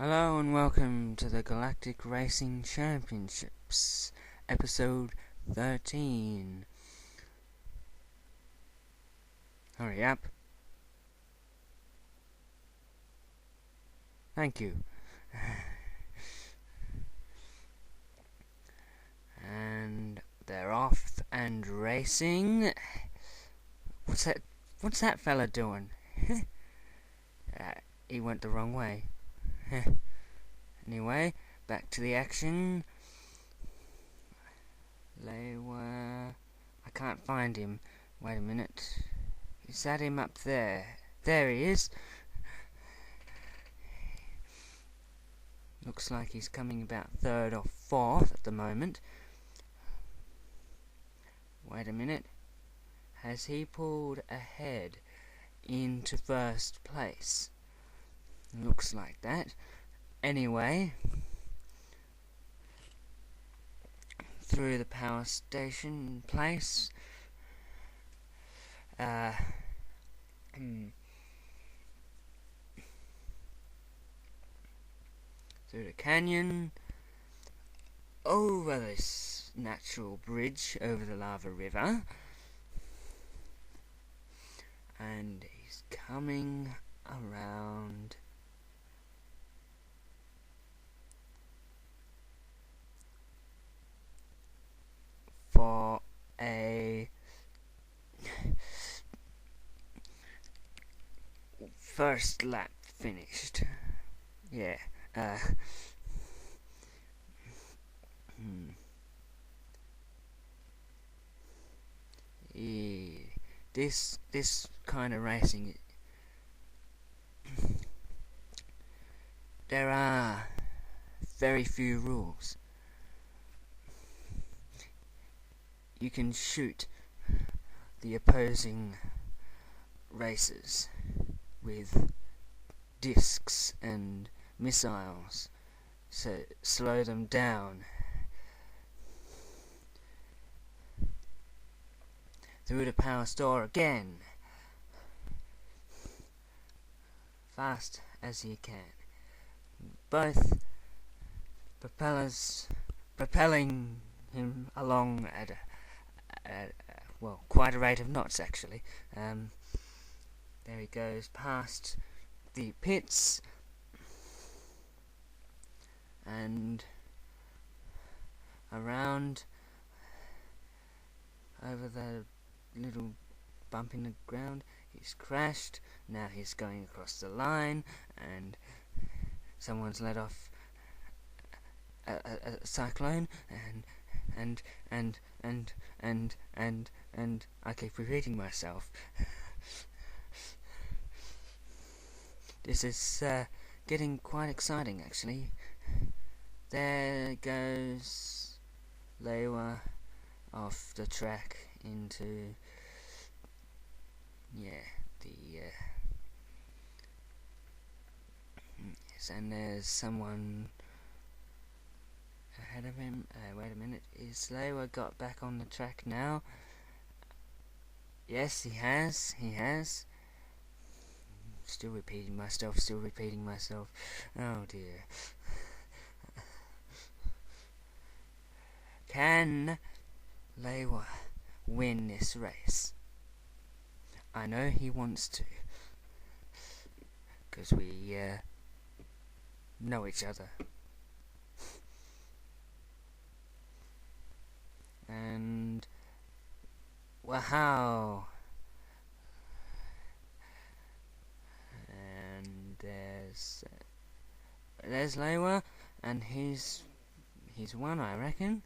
Hello and welcome to the Galactic Racing Championships, episode 13. Hurry up. Thank you. And they're off and racing. What's that fella doing? He went the wrong way. Anyway, back to the action. I can't find him. Wait a minute. Is that him up there? There he is. Looks like he's coming about third or fourth at the moment. Wait a minute. Has he pulled ahead into first place? Looks like that. Anyway, through the power station place, through the canyon, over this natural bridge over the lava river, and he's coming around for a first lap finished. Yeah. This kind of racing, there are very few rules. You can shoot the opposing racers with discs and missiles, so slow them down. Through the power store again, fast as you can. Both propellers propelling him along at quite a rate of knots actually. There he goes past the pits and around over the little bump in the ground. He's crashed. Now he's going across the line, and someone's let off a cyclone, and I keep repeating myself. This is getting quite exciting actually. There goes Lewa off the track into yes, and there's someone ahead of him. Wait a minute, is Lewa got back on the track now? Yes, he has. Still repeating myself. Oh dear. Can Lewa win this race? I know he wants to, because we know each other. And wow. And there's Lewa, and he's won, I reckon.